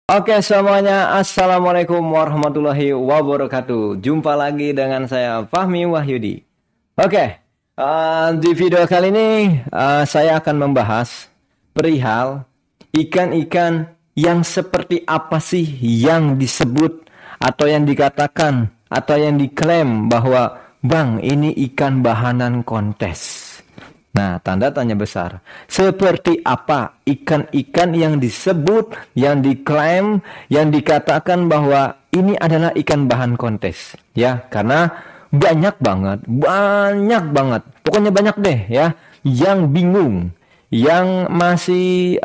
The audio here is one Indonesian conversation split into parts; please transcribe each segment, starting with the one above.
Oke semuanya, Assalamualaikum warahmatullahi wabarakatuh. Jumpa lagi dengan saya Fahmi Wahyudi. Oke, di video kali ini saya akan membahas perihal ikan-ikan yang seperti apa sih yang disebut atau yang dikatakan atau yang diklaim bahwa Bang, ini ikan bahanan kontes. Nah, tanda tanya besar. Seperti apa ikan-ikan yang disebut, yang diklaim, yang dikatakan bahwa ini adalah ikan bahan kontes? Ya, karena banyak banget. Pokoknya banyak deh ya yang bingung, yang masih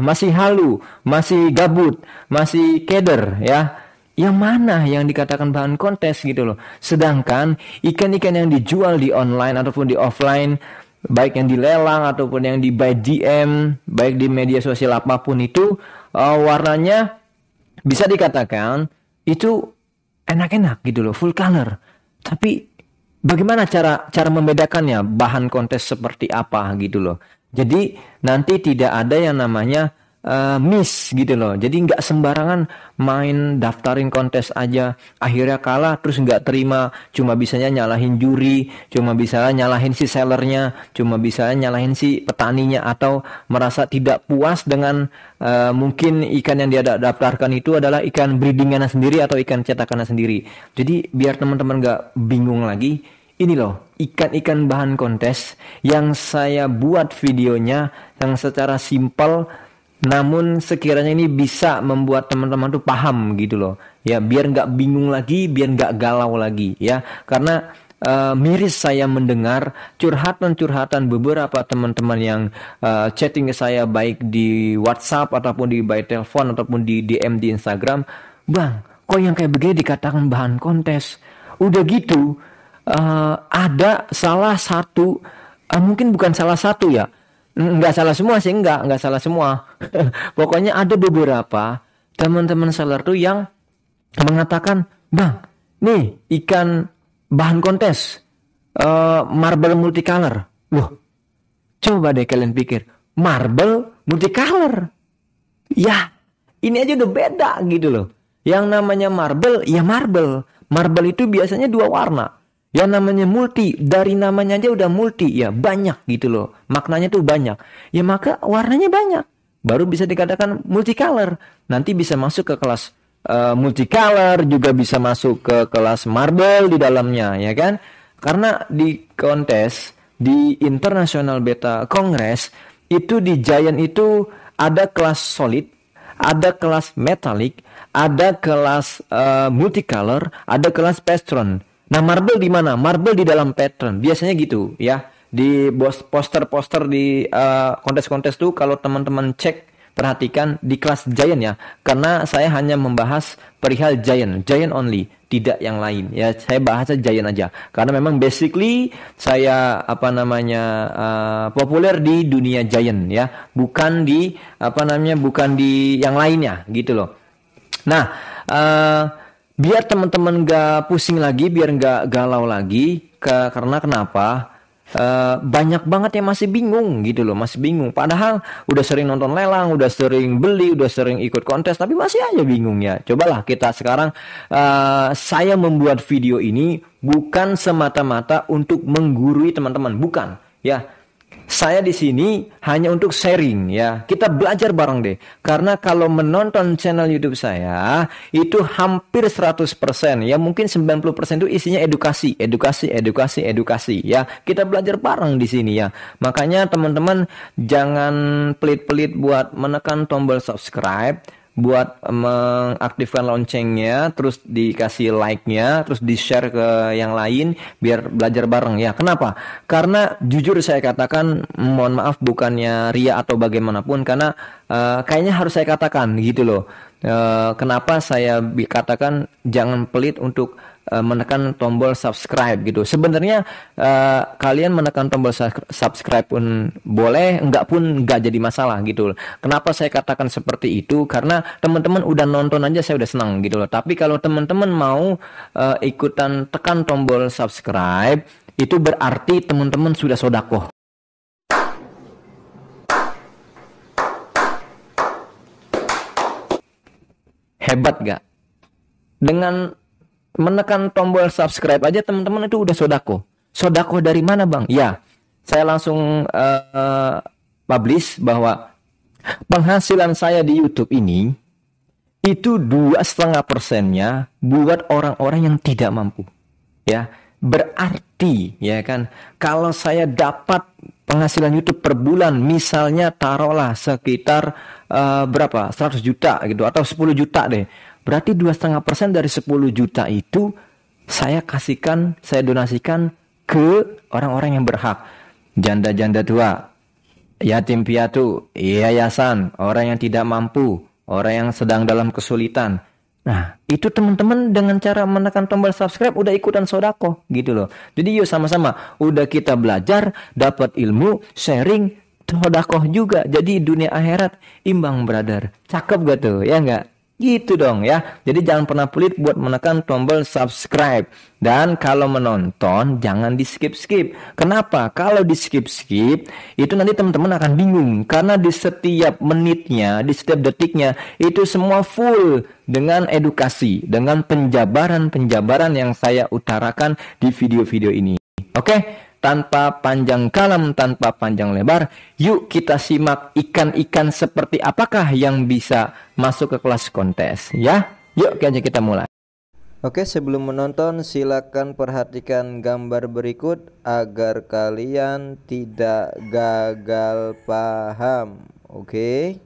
masih halu, masih gabut, masih keder ya. Yang mana yang dikatakan bahan kontes gitu loh. Sedangkan ikan-ikan yang dijual di online ataupun di offline, baik yang dilelang ataupun yang di by DM, baik di media sosial apapun itu, warnanya bisa dikatakan itu enak-enak gitu loh, full color. Tapi bagaimana cara membedakannya bahan kontes seperti apa gitu loh. Jadi nanti tidak ada yang namanya miss gitu loh. Jadi nggak sembarangan main daftarin kontes aja, akhirnya kalah terus nggak terima, cuma bisanya nyalahin juri, cuma bisa nyalahin si sellernya, cuma bisa nyalahin si petaninya, atau merasa tidak puas dengan mungkin ikan yang dia daftarkan itu adalah ikan breedingannya sendiri atau ikan cetakannya sendiri. Jadi biar teman-teman nggak bingung lagi, ini loh ikan-ikan bahan kontes yang saya buat videonya yang secara simpel, namun sekiranya ini bisa membuat teman-teman tuh paham gitu loh. Ya, biar nggak bingung lagi, biar nggak galau lagi ya. Karena miris saya mendengar curhatan-curhatan beberapa teman-teman yang chatting ke saya baik di WhatsApp ataupun di by telepon ataupun di DM di Instagram. Bang, kok yang kayak begini dikatakan bahan kontes? Udah gitu, ada salah satu, mungkin bukan salah satu ya, nggak salah semua sih, nggak salah semua. Pokoknya ada beberapa teman-teman seller tuh yang mengatakan, Bang, nih ikan bahan kontes, marble multicolor. Loh, coba deh kalian pikir, marble multicolor. Ya, ini aja udah beda gitu loh. Yang namanya marble, ya marble. Marble itu biasanya dua warna. Yang namanya multi, dari namanya aja udah multi, ya banyak gitu loh. Maknanya tuh banyak. Ya maka warnanya banyak. Baru bisa dikatakan multicolor. Nanti bisa masuk ke kelas multicolor, juga bisa masuk ke kelas marble di dalamnya, ya kan? Karena di kontes, di International Beta Congress, itu di Giant itu ada kelas solid, ada kelas metallic, ada kelas multicolor, ada kelas pastron. Nah, marble di mana? Marble di dalam pattern. Biasanya gitu ya. Di poster-poster di kontes-kontes tuh kalau teman-teman cek, perhatikan di kelas Giant ya. Karena saya hanya membahas perihal Giant, Giant only, tidak yang lain. Ya, saya bahasnya Giant aja. Karena memang basically saya populer di dunia Giant ya, bukan di bukan di yang lainnya gitu loh. Nah, biar teman-teman gak pusing lagi, biar gak galau lagi, karena kenapa? Banyak banget yang masih bingung gitu loh, masih bingung. Padahal udah sering nonton lelang, udah sering beli, udah sering ikut kontes, tapi masih aja bingung ya. Cobalah kita sekarang, saya membuat video ini bukan semata-mata untuk menggurui teman-teman, bukan ya. Saya di sini hanya untuk sharing ya. Kita belajar bareng deh. Karena kalau menonton channel YouTube saya itu hampir 100%, ya mungkin 90% itu isinya edukasi, edukasi ya. Kita belajar bareng di sini ya. Makanya teman-teman jangan pelit-pelit buat menekan tombol subscribe, buat mengaktifkan loncengnya, terus dikasih like-nya, terus di-share ke yang lain biar belajar bareng ya. Kenapa? Karena jujur saya katakan, mohon maaf bukannya ria atau bagaimanapun, karena kayaknya harus saya katakan gitu loh. Kenapa saya katakan jangan pelit untuk menekan tombol subscribe gitu. Sebenarnya kalian menekan tombol subscribe pun boleh, enggak pun enggak jadi masalah gitu. Kenapa saya katakan seperti itu? Karena teman-teman udah nonton aja saya udah senang gitu loh. Tapi kalau teman-teman mau ikutan tekan tombol subscribe, itu berarti teman-teman sudah sodakoh. Hebat gak? Dengan menekan tombol subscribe aja teman-teman itu udah sodako. Sodako dari mana bang? Ya, saya langsung publish bahwa penghasilan saya di YouTube ini itu 2,5%-nya buat orang-orang yang tidak mampu. Ya, berarti ya kan, kalau saya dapat penghasilan YouTube per bulan, misalnya taruhlah sekitar berapa? 100 juta gitu atau 10 juta deh. Berarti 2,5% dari 10 juta itu saya kasihkan, saya donasikan ke orang-orang yang berhak. Janda-janda tua, yatim piatu, yayasan, orang yang tidak mampu, orang yang sedang dalam kesulitan. Nah, itu teman-teman dengan cara menekan tombol subscribe udah ikutan sodako gitu loh. Jadi yuk sama-sama, udah kita belajar, dapat ilmu, sharing, sodakoh juga. Jadi dunia akhirat imbang brother. Cakep gak tuh? Ya enggak? Gitu dong ya. Jadi jangan pernah pelit buat menekan tombol subscribe. Dan kalau menonton jangan di skip-skip. Kenapa? Kalau di skip-skip itu nanti teman-teman akan bingung. Karena di setiap menitnya, di setiap detiknya itu semua full dengan edukasi, dengan penjabaran-penjabaran yang saya utarakan di video-video ini. Oke? Tanpa panjang kalam, tanpa panjang lebar, yuk kita simak ikan-ikan seperti apakah yang bisa masuk ke kelas kontes ya. Yuk kita mulai. Oke, sebelum menonton silakan perhatikan gambar berikut agar kalian tidak gagal paham. Oke.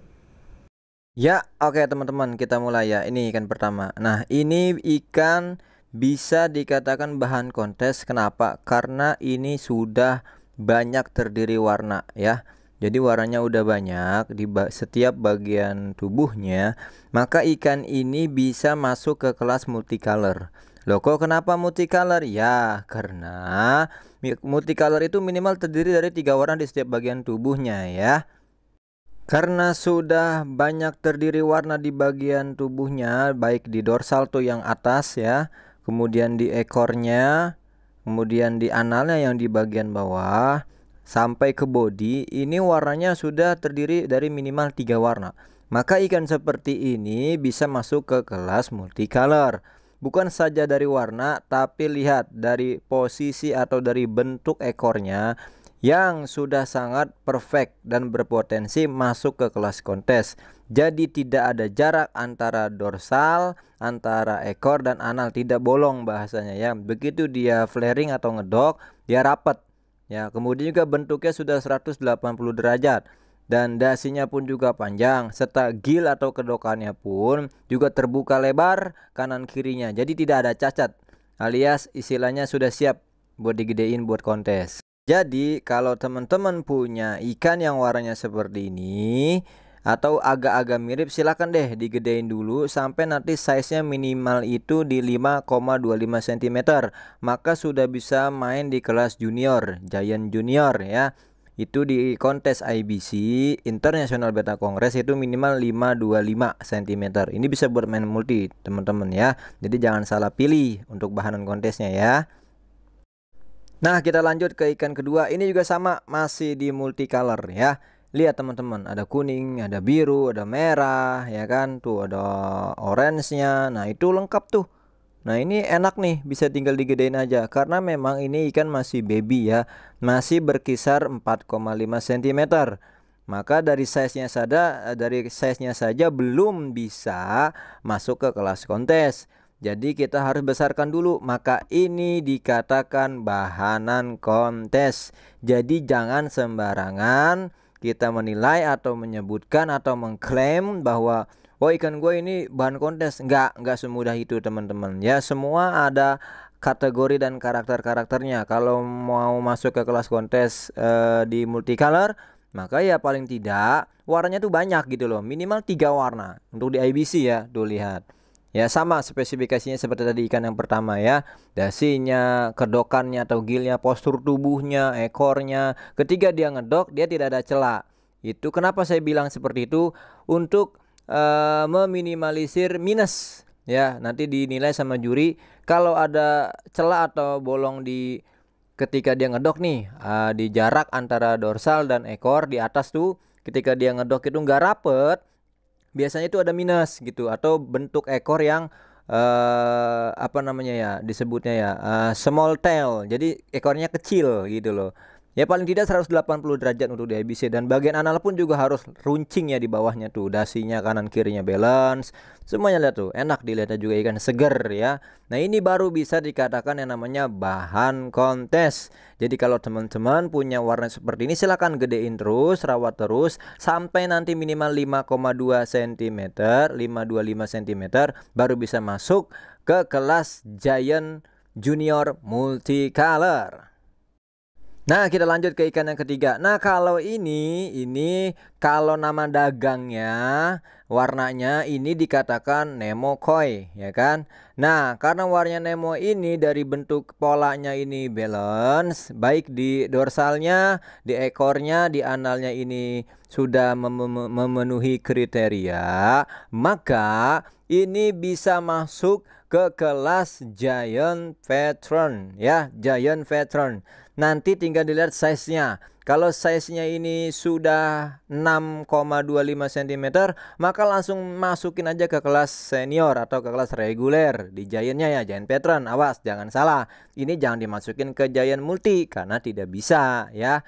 Ya, oke teman-teman, kita mulai ya. Ini ikan pertama. Nah, ini ikan bisa dikatakan bahan kontes. Kenapa? Karena ini sudah banyak terdiri warna ya. Jadi warnanya udah banyak di setiap bagian tubuhnya. Maka ikan ini bisa masuk ke kelas multicolor. Loh kok kenapa multicolor? Ya karena multicolor itu minimal terdiri dari 3 warna di setiap bagian tubuhnya ya. Karena sudah banyak terdiri warna di bagian tubuhnya, baik di dorsal tuh yang atas ya, kemudian di ekornya, kemudian di analnya yang di bagian bawah, sampai ke body, ini warnanya sudah terdiri dari minimal 3 warna. Maka ikan seperti ini bisa masuk ke kelas multicolor. Bukan saja dari warna, tapi lihat dari posisi atau dari bentuk ekornya yang sudah sangat perfect dan berpotensi masuk ke kelas kontes. Jadi tidak ada jarak antara dorsal, antara ekor dan anal, tidak bolong bahasanya ya. Begitu dia flaring atau ngedok, dia rapat. Ya, kemudian juga bentuknya sudah 180 derajat dan dasinya pun juga panjang serta gil atau kedokannya pun juga terbuka lebar kanan kirinya. Jadi tidak ada cacat. Alias istilahnya sudah siap buat digedein buat kontes. Jadi kalau teman-teman punya ikan yang warnanya seperti ini atau agak-agak mirip, silakan deh digedein dulu sampai nanti size-nya minimal itu di 5,25 cm. Maka sudah bisa main di kelas junior, Giant Junior ya. Itu di kontes IBC International Beta Congress itu minimal 525 cm. Ini bisa buat main multi teman-teman ya. Jadi jangan salah pilih untuk bahanan kontesnya ya. Nah, kita lanjut ke ikan kedua. Ini juga sama, masih di multicolor ya. Lihat teman-teman, ada kuning, ada biru, ada merah, ya kan? Tuh ada orange-nya. Nah, itu lengkap tuh. Nah, ini enak nih, bisa tinggal digedein aja. Karena memang ini ikan masih baby ya. Masih berkisar 4,5 cm. Maka dari size-nya saja belum bisa masuk ke kelas kontes. Jadi kita harus besarkan dulu. Maka ini dikatakan bahanan kontes. Jadi jangan sembarangan kita menilai atau menyebutkan atau mengklaim bahwa oh ikan gue ini bahan kontes. Enggak semudah itu teman-teman. Ya semua ada kategori dan karakter-karakternya. Kalau mau masuk ke kelas kontes di multicolor, maka ya paling tidak warnanya tuh banyak gitu loh. Minimal 3 warna. Untuk di IBC ya, tuh lihat. Ya sama spesifikasinya seperti tadi ikan yang pertama ya. Dasinya, kedokannya atau gilnya, postur tubuhnya, ekornya. Ketika dia ngedok dia tidak ada celah. Itu kenapa saya bilang seperti itu, untuk meminimalisir minus ya. Nanti dinilai sama juri kalau ada celah atau bolong di ketika dia ngedok nih, di jarak antara dorsal dan ekor di atas tuh, ketika dia ngedok itu nggak rapet. biasanya itu ada minus gitu, atau bentuk ekor yang apa namanya ya, disebutnya ya small tail, jadi ekornya kecil gitu loh. Ya paling tidak 180 derajat untuk di IBC, dan bagian anal pun juga harus runcing ya di bawahnya tuh, dasinya kanan kirinya balance, semuanya lihat tuh, enak dilihatnya juga, ikan seger ya. Nah ini baru bisa dikatakan yang namanya bahan kontes. Jadi kalau teman-teman punya warna seperti ini, silahkan gedein terus, rawat terus sampai nanti minimal 5,2 cm, 525 cm, baru bisa masuk ke kelas Giant Junior Multicolor. Nah, kita lanjut ke ikan yang ketiga. Nah, kalau ini kalau nama dagangnya, warnanya ini dikatakan Nemo koi, ya kan? Nah, karena warnanya Nemo ini dari bentuk polanya ini balance, baik di dorsalnya, di ekornya, di analnya ini sudah memenuhi kriteria, maka ini bisa masuk ke kelas Giant Veteran ya, Giant Veteran. Nanti tinggal dilihat size-nya. Kalau size-nya ini sudah 6,25 cm, maka langsung masukin aja ke kelas senior atau ke kelas reguler di Giant-nya ya, Giant Veteran. Awas jangan salah. Ini jangan dimasukin ke Giant Multi karena tidak bisa ya.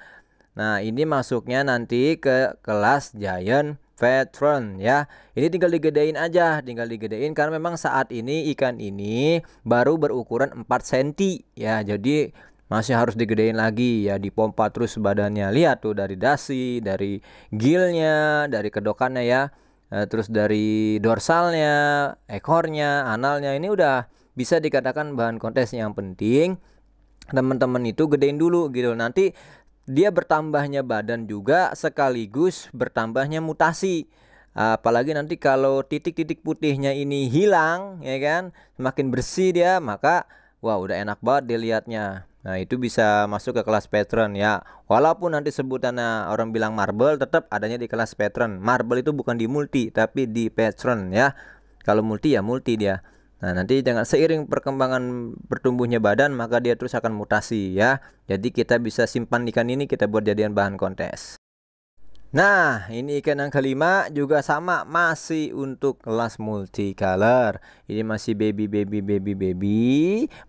Nah, ini masuknya nanti ke kelas Giant Veteran ya. Ini tinggal digedein aja, tinggal digedein karena memang saat ini ikan ini baru berukuran 4 cm ya. Jadi masih harus digedein lagi ya, dipompa terus badannya. Lihat tuh dari dasi, dari gilnya, dari kedokannya ya. Terus dari dorsalnya, ekornya, analnya, ini udah bisa dikatakan bahan kontes. Yang penting teman-teman itu gedein dulu gitu. Nanti dia bertambahnya badan juga sekaligus bertambahnya mutasi. Apalagi nanti kalau titik-titik putihnya ini hilang ya kan, semakin bersih dia, maka wah udah enak banget dilihatnya. Nah itu bisa masuk ke kelas veteran ya. Walaupun nanti sebutannya orang bilang marble, tetap adanya di kelas veteran. Marble itu bukan di multi tapi di veteran ya. Kalau multi ya multi dia. Nah nanti dengan seiring perkembangan bertumbuhnya badan, maka dia terus akan mutasi ya. Jadi kita bisa simpan ikan ini, kita buat jadian bahan kontes. Nah, ini ikan yang kelima juga sama, masih untuk kelas multicolor. Ini masih baby,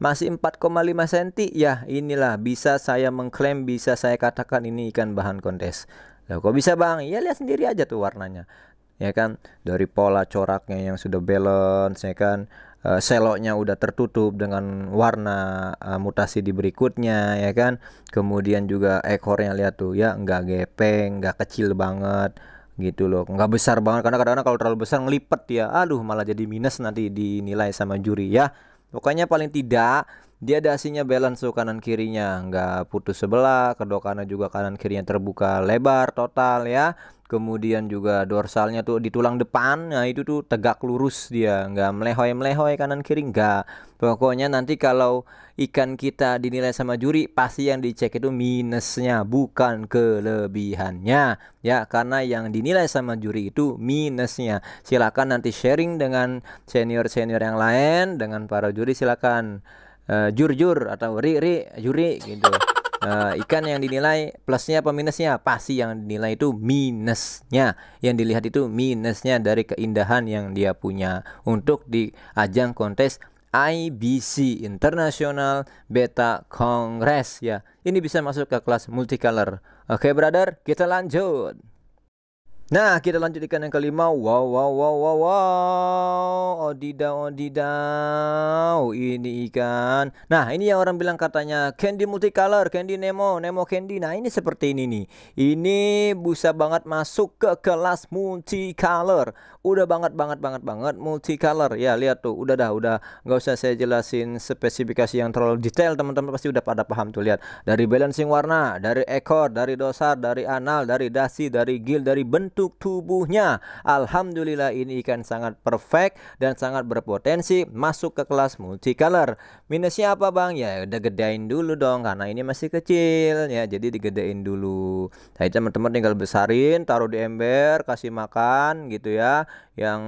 masih 4,5 cm. Ya, inilah bisa saya mengklaim, bisa saya katakan ini ikan bahan kontes. Lah kok bisa, Bang? Ya lihat sendiri aja tuh warnanya. Ya kan, dari pola coraknya yang sudah balance ya kan. Seloknya udah tertutup dengan warna mutasi di berikutnya ya kan. Kemudian juga ekornya lihat tuh ya, nggak gepeng, nggak kecil banget gitu loh, nggak besar banget, karena kadang-kadang kalau terlalu besar ngelipet ya, aduh malah jadi minus nanti dinilai sama juri ya. Pokoknya paling tidak dia dasinya balance tuh, kanan kirinya nggak putus sebelah, kedokannya juga kanan kirinya terbuka lebar total ya. Kemudian juga dorsalnya tuh di tulang depan, nah itu tuh tegak lurus, dia nggak melehoi-melehoi kanan kiri, nggak. Pokoknya nanti kalau ikan kita dinilai sama juri, pasti yang dicek itu minusnya, bukan kelebihannya ya, karena yang dinilai sama juri itu minusnya. Silakan nanti sharing dengan senior-senior yang lain, dengan para juri, silakan jur-jur atau ri juri gitu. Ikan yang dinilai plusnya apa minusnya, pasti yang dinilai itu minusnya, yang dilihat itu minusnya dari keindahan yang dia punya untuk di ajang kontes IBC International Beta Congress ya. Ini bisa masuk ke kelas multicolor. Oke brother, kita lanjut. Nah, kita lanjut ikan yang kelima. Wow. Odidaw. Ini ikan. Nah, ini yang orang bilang katanya candy multicolor, candy Nemo candy. Nah, ini seperti ini nih. Ini bisa banget masuk ke kelas multicolor. Udah banget multicolor. Ya, lihat tuh. Udah nggak usah saya jelasin spesifikasi yang terlalu detail. Teman-teman pasti udah pada paham tuh. Lihat. Dari balancing warna, dari ekor, dari dorsal, dari anal, dari dasi, dari gill, dari bentuk tubuhnya. Alhamdulillah ini ikan sangat perfect dan sangat berpotensi masuk ke kelas multicolor. Minusnya apa bang? Ya udah gedein dulu dong, karena ini masih kecil ya, jadi digedein dulu. Nah teman-teman tinggal besarin, taruh di ember, kasih makan gitu ya, yang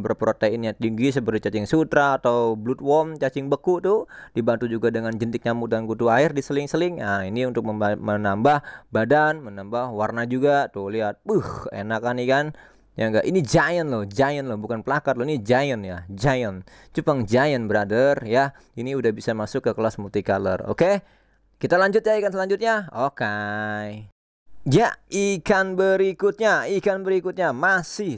berproteinnya tinggi seperti cacing sutra atau bloodworm, cacing beku tuh, dibantu juga dengan jentik nyamuk dan kutu air diseling-seling. Nah ini untuk menambah badan, menambah warna juga tuh, lihat enak kan ikan. Ya enggak, ini giant loh, bukan plakat loh, ini giant ya, giant. Cupang giant brother ya. Ini udah bisa masuk ke kelas multicolor. Oke. Kita lanjut ya ikan selanjutnya. Oke. Ya, ikan berikutnya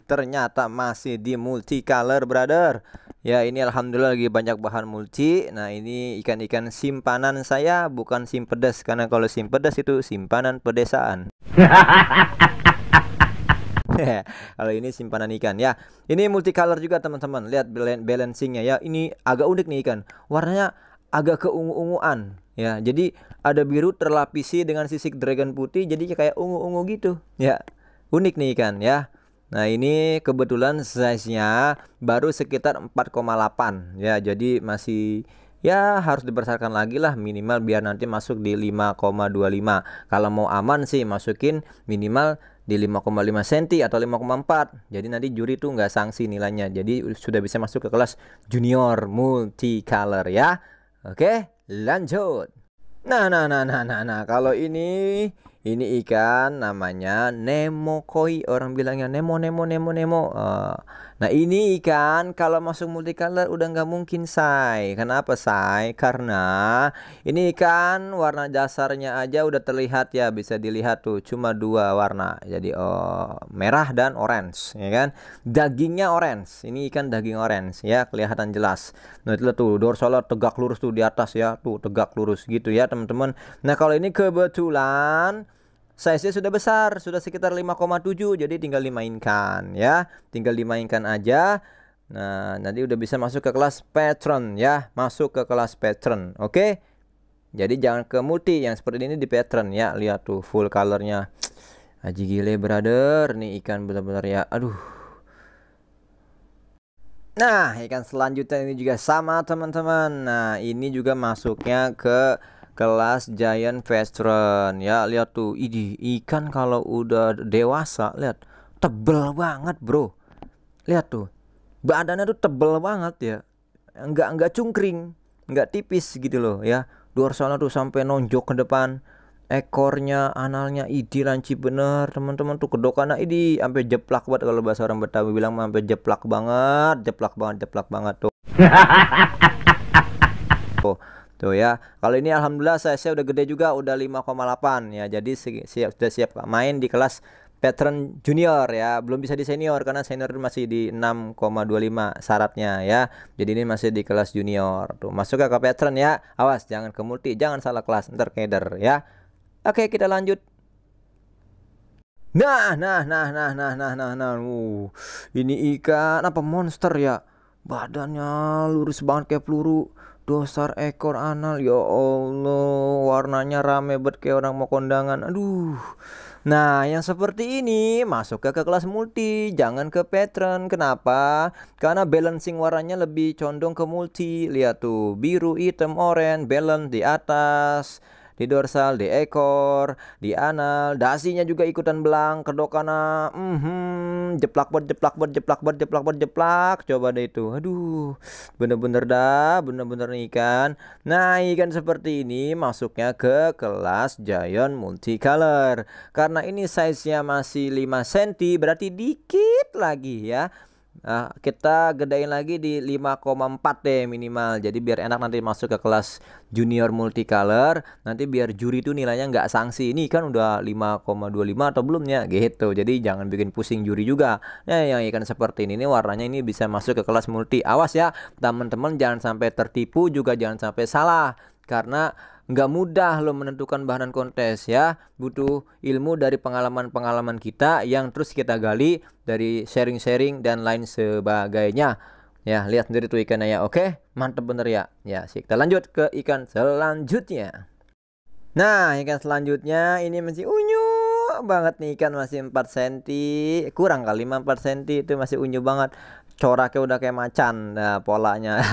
ternyata masih di multicolor, brother. Ya, ini alhamdulillah lagi banyak bahan multi. Nah, ini ikan-ikan simpanan saya, bukan simpedes, karena kalau simpedes itu simpanan pedesaan. Kalau ini simpanan ikan ya. Ini multicolor juga teman-teman. Lihat balancingnya ya. Ini agak unik nih ikan. Warnanya agak keungu-unguan ya. Jadi ada biru terlapisi dengan sisik dragon putih, jadi kayak ungu-ungu gitu ya. Unik nih ikan ya. Nah, ini kebetulan size-nya baru sekitar 4,8 ya. Jadi masih ya harus dibesarkan lagi lah minimal biar nanti masuk di 5,25. Kalau mau aman sih masukin minimal di 5,5 cm atau 5,4. Jadi nanti juri tuh nggak sanksi nilainya. Jadi sudah bisa masuk ke kelas junior multicolor ya. Oke, lanjut. Nah, kalau ini ikan namanya Nemo koi, orang bilangnya Nemo. Nah, ini ikan kalau masuk multicolor udah nggak mungkin say. Kenapa say? Karena ini ikan warna dasarnya aja udah terlihat ya, bisa dilihat tuh cuma dua warna. Jadi merah dan orange, ya kan? Dagingnya orange. Ini ikan daging orange ya, kelihatan jelas. Nah, itu tuh dorsalnya tegak lurus tuh di atas ya, tuh tegak lurus gitu ya, teman-teman. Nah, kalau ini kebetulan size-nya sudah besar, sudah sekitar 5,7, jadi tinggal dimainkan ya. Tinggal dimainkan aja. Nah, nanti udah bisa masuk ke kelas patron ya. Masuk ke kelas patron. Oke. Jadi jangan ke multi, yang seperti ini di patron ya. Lihat tuh full colornya. Aji gile brother, nih ikan benar-benar ya. Aduh. Nah, ikan selanjutnya ini juga sama teman-teman. Nah, ini juga masuknya ke kelas giant veteran ya. Lihat tuh, ini ikan kalau udah dewasa, lihat tebel banget bro. Lihat tuh, badannya tuh tebel banget ya, enggak cungkring, enggak tipis gitu loh ya. Dorsalnya tuh sampai nonjok ke depan, ekornya, analnya, idi lanci bener teman-teman tuh, kedokannya ini sampai jeplak banget, kalau bahasa orang Betawi bilang sampai jeplak banget tuh. Tuh ya, kalau ini alhamdulillah saya udah gede juga, udah 5,8 ya. Jadi sudah siap main di kelas veteran junior ya. Belum bisa di senior karena senior masih di 6,25 syaratnya ya. Jadi ini masih di kelas junior. Tuh, masuk ke veteran ya. Awas jangan ke multi, jangan salah kelas, ntar keder ya. Oke, kita lanjut. Nah. Ini ikan apa, monster ya. Badannya lurus banget kayak peluru. Dasar ekor anal, ya Allah, warnanya rame banget kayak orang mau kondangan. Aduh. Nah, yang seperti ini masuk ke kelas multi, jangan ke patron. Kenapa? Karena balancing warnanya lebih condong ke multi. Lihat tuh, biru, hitam, oranye, balance di atas, di dorsal, di ekor, di anal, dasinya juga ikutan belang, kedokana, jeplak. Coba deh itu, aduh, bener-bener ikan. Nah, ikan seperti ini masuknya ke kelas giant multicolor. Karena ini size-nya masih 5 cm, berarti dikit lagi ya. Nah, kita gedein lagi di 5,4 deh minimal. Jadi biar enak nanti masuk ke kelas junior multicolor. Nanti biar juri itu nilainya nggak sanksi. Ini kan udah 5,25 atau belumnya gitu. Jadi jangan bikin pusing juri juga. Nah, yang ikan seperti ini warnanya ini bisa masuk ke kelas multi. Awas ya teman-teman, jangan sampai tertipu, juga jangan sampai salah. Karena nggak mudah lo menentukan bahan kontes ya. Butuh ilmu dari pengalaman-pengalaman kita yang terus kita gali dari sharing-sharing dan lain sebagainya. Ya, lihat sendiri tuh ikannya ya. Oke, mantep bener ya. Ya, sih. Kita lanjut ke ikan selanjutnya. Nah, ikan selanjutnya ini masih unyu banget nih ikan, masih 4 cm. Kurang kali 4 cm, itu masih unyu banget. Coraknya udah kayak macan, nah polanya.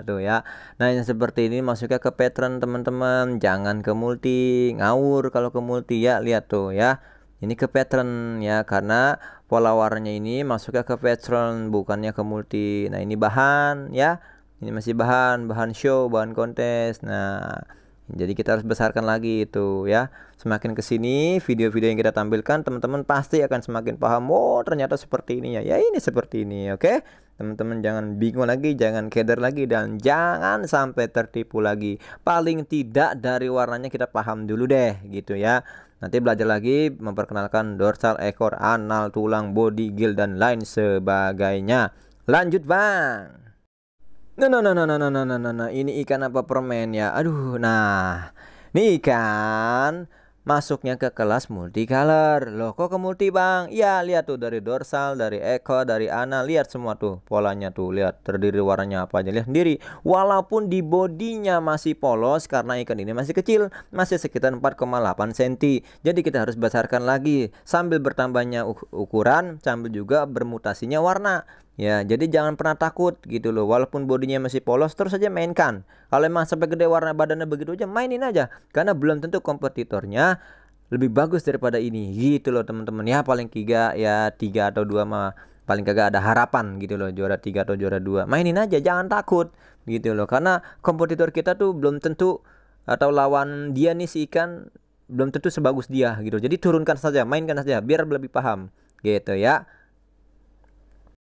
Tuh ya. Nah, yang seperti ini masuknya ke patron teman-teman, jangan ke multi. Ngawur kalau ke multi ya. Lihat tuh ya. Ini ke patron ya, karena pola warnanya ini masuknya ke patron, bukannya ke multi. Nah, ini bahan ya. Ini masih bahan show, bahan kontes. Nah, Jadi kita harus besarkan lagi itu ya. Semakin ke sini video-video yang kita tampilkan teman-teman pasti akan semakin paham. Oh, ternyata seperti ini ya. Ya ini seperti ini, oke? Teman-teman jangan bingung lagi, jangan keder lagi, dan jangan sampai tertipu lagi. Paling tidak dari warnanya kita paham dulu deh gitu ya. Nanti belajar lagi memperkenalkan dorsal, ekor, anal, tulang, body, gill, dan lain sebagainya. Lanjut Bang. Nah, ini ikan apa permen ya? Aduh, nah, ini ikan masuknya ke kelas multicolor. Loh, kok ke multi Bang? Ya, lihat tuh dari dorsal, dari ekor, dari ana, lihat semua tuh polanya tuh, lihat terdiri warnanya apa aja, lihat sendiri. Walaupun di bodinya masih polos karena ikan ini masih kecil, masih sekitar 4,8 cm. Jadi kita harus besarkan lagi sambil bertambahnya ukuran, sambil juga bermutasinya warna. Ya, jadi jangan pernah takut gitu loh. Walaupun bodinya masih polos, terus saja mainkan. Kalau emang sampai gede warna badannya begitu aja, mainin aja. Karena belum tentu kompetitornya lebih bagus daripada ini. Gitu loh teman-teman. Ya paling tiga atau dua mah paling kagak ada harapan gitu loh. Juara 3 atau juara 2. Mainin aja, jangan takut gitu loh. Karena kompetitor kita tuh belum tentu, atau lawan dia nih si ikan belum tentu sebagus dia gitu. Jadi turunkan saja, mainkan saja biar lebih paham gitu ya.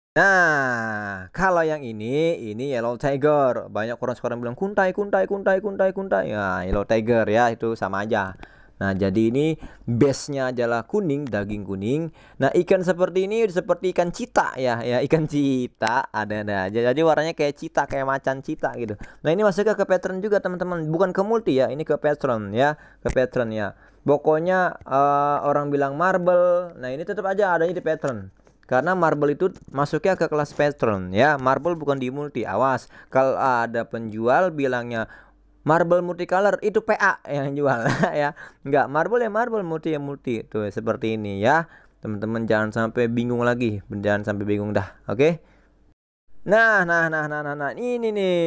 Nah, kalau yang ini yellow tiger. Banyak orang sekarang bilang kuntai, kuntai, kuntai, kuntai, kuntai. Ya, yellow tiger ya, itu sama aja. Nah, jadi ini base-nya adalah kuning, daging kuning. Nah, ikan seperti ini seperti ikan cita ya, ikan cita ada aja. Jadi warnanya kayak cita, kayak macan cita gitu. Nah, ini masuknya ke pattern juga teman-teman, bukan ke multi ya, ini ke pattern ya, ke pattern ya. Pokoknya orang bilang marble. Nah, ini tetap aja adanya di pattern. Karena marble itu masuknya ke kelas pattern ya. Marble bukan di multi. Awas, kalau ada penjual bilangnya marble multicolor, itu PA yang jual ya. Enggak, marble ya marble, multi ya multi. Tuh seperti ini ya. Teman-teman jangan sampai bingung lagi. Jangan sampai bingung dah. Oke? Nah, ini nih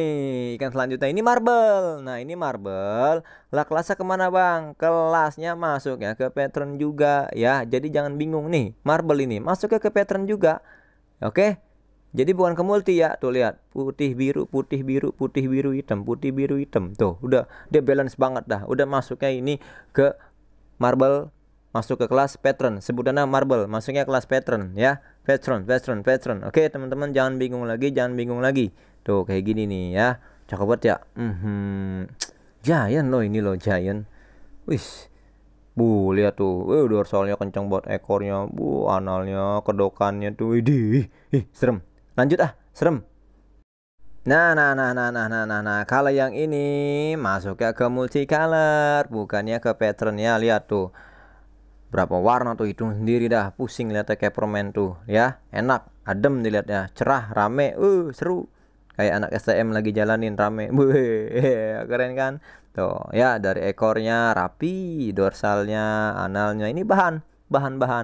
ikan selanjutnya, ini marble. Nah, ini marble. Lah kelasnya kemana Bang? Kelasnya masuk ya ke pattern juga ya. Jadi jangan bingung nih, marble ini masuk ke pattern juga. Oke? Jadi bukan ke multi ya. Tuh lihat, putih biru, putih biru, putih biru hitam, putih biru hitam. Tuh, udah dia balance banget dah. Udah masuknya ini ke marble, masuk ke kelas pattern. Sebutannya marble, masuknya kelas pattern ya. Pattern. Oke, teman-teman jangan bingung lagi. Tuh kayak gini nih ya. Cakep banget ya. Giant loh ini loh, giant. Wis. Bu, lihat tuh. Dorsalnya kencang buat ekornya. Bu, analnya, kedokannya tuh. Widih. Serem. Lanjut serem. Nah. Kalau yang ini masuknya ke multicolor, bukannya ke pattern ya. Lihat tuh. Berapa warna tuh, hitung sendiri dah, pusing lihatnya kayak permen tuh ya. Enak, adem dilihatnya, cerah, rame, seru, kayak anak STM lagi jalanin rame. Keren kan tuh ya. Dari ekornya rapi, dorsalnya, analnya, ini bahan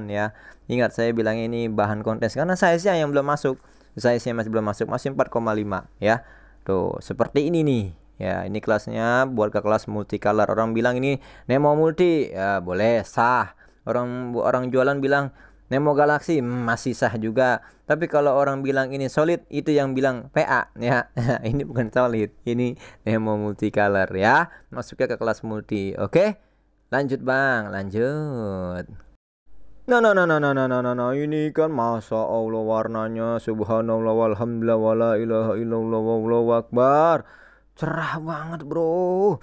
ya. Ingat saya bilang ini bahan kontes karena size-nya yang belum masuk, size-nya masih belum masuk, masih 4,5 ya. Tuh seperti ini nih ya. Ini kelasnya buat ke kelas multicolor. Orang bilang ini Nemo multi ya, boleh, sah. Orang jualan bilang Nemo Galaxy, masih sah juga. Tapi kalau orang bilang ini solid, itu yang bilang PA ya. Ini bukan solid, ini Nemo multicolor ya. Masuknya ke kelas multi. Oke? Lanjut Bang, lanjut. Nah, ini kan Masya Allah warnanya, subhanallah walhamdulillah wala ilaha illallah wallahu akbar. Cerah banget bro.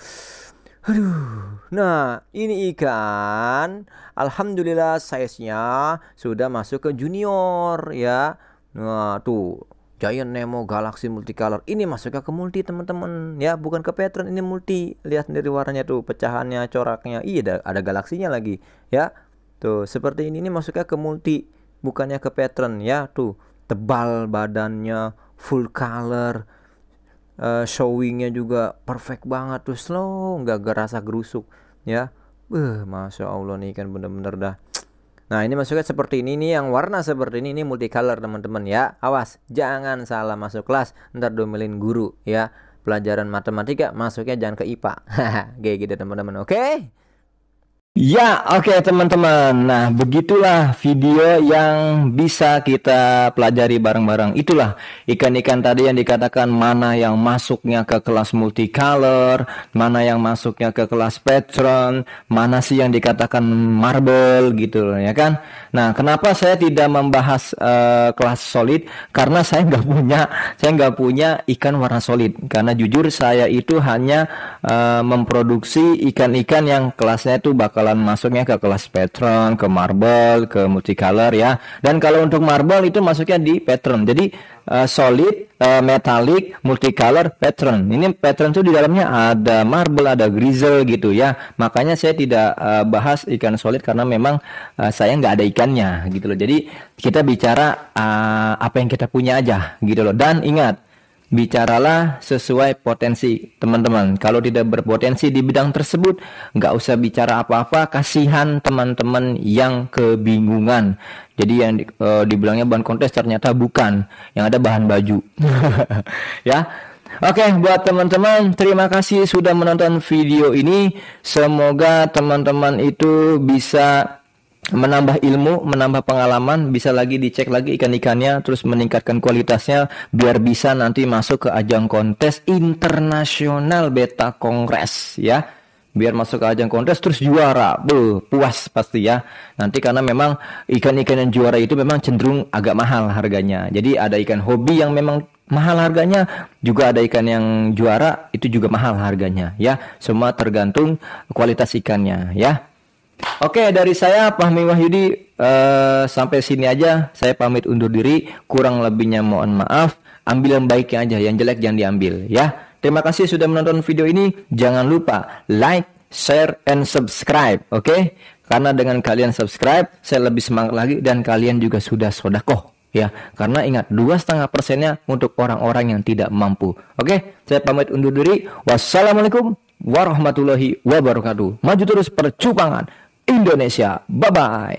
Aduh, nah ini ikan, alhamdulillah size-nya sudah masuk ke junior ya. Nah tuh, Giant Nemo Galaxy Multicolor ini masuknya ke multi teman-teman ya, bukan ke pattern, ini multi. Lihat sendiri warnanya tuh, pecahannya, coraknya. Iya, ada galaksinya lagi ya. Tuh seperti ini masuknya ke multi, bukannya ke pattern ya. Tuh tebal badannya, full color. Showingnya juga perfect banget tuh, slow, nggak gerasa gerusuk ya. Masya Allah nih kan bener-bener dah. Nah ini masuknya seperti ini nih, yang warna seperti ini multicolor teman-teman ya. Awas jangan salah masuk kelas, ntar domelin guru ya. Pelajaran matematika masuknya jangan ke IPA. Kayak gitu teman-teman, oke? Ya, oke teman-teman. Nah, begitulah video yang bisa kita pelajari bareng-bareng. Itulah ikan-ikan tadi yang dikatakan mana yang masuknya ke kelas multicolor, mana yang masuknya ke kelas patron, mana sih yang dikatakan marble gitu loh, ya kan? Nah, kenapa saya tidak membahas kelas solid? Karena saya nggak punya ikan warna solid. Karena jujur saya itu hanya memproduksi ikan-ikan yang kelasnya itu bakalan masuknya ke kelas patron, ke marble, ke multicolor ya. Dan kalau untuk marble itu masuknya di patron. Jadi solid, metallic, multicolor, patron. Ini patron tuh di dalamnya ada marble, ada grizzle gitu ya. Makanya saya tidak bahas ikan solid karena memang saya nggak ada ikannya gitu loh. Jadi kita bicara apa yang kita punya aja gitu loh. Dan ingat, bicaralah sesuai potensi teman-teman. Kalau tidak berpotensi di bidang tersebut, nggak usah bicara apa-apa. Kasihan teman-teman yang kebingungan. Jadi yang dibilangnya bahan kontes ternyata bukan. Yang ada bahan baju. Ya. Oke, buat teman-teman, terima kasih sudah menonton video ini. Semoga teman-teman itu bisa menambah ilmu, menambah pengalaman, bisa lagi dicek lagi ikan-ikannya, terus meningkatkan kualitasnya, biar bisa nanti masuk ke ajang kontes internasional beta kongres ya. Biar masuk ke ajang kontes terus juara, puas pasti ya. Nanti karena memang ikan-ikan yang juara itu memang cenderung agak mahal harganya. Jadi ada ikan hobi yang memang mahal harganya, juga ada ikan yang juara itu juga mahal harganya ya. Semua tergantung kualitas ikannya ya. Oke, dari saya Fahmi Wahyudi sampai sini aja. Saya pamit undur diri. Kurang lebihnya mohon maaf. Ambil yang baiknya aja, yang jelek jangan diambil ya. Terima kasih sudah menonton video ini. Jangan lupa like, share, and subscribe. Oke? Karena dengan kalian subscribe, saya lebih semangat lagi dan kalian juga sudah sodakoh. Ya, karena ingat 2,5%-nya untuk orang-orang yang tidak mampu. Oke, saya pamit undur diri. Wassalamualaikum warahmatullahi wabarakatuh. Maju terus perjuangan Indonesia. Bye-bye.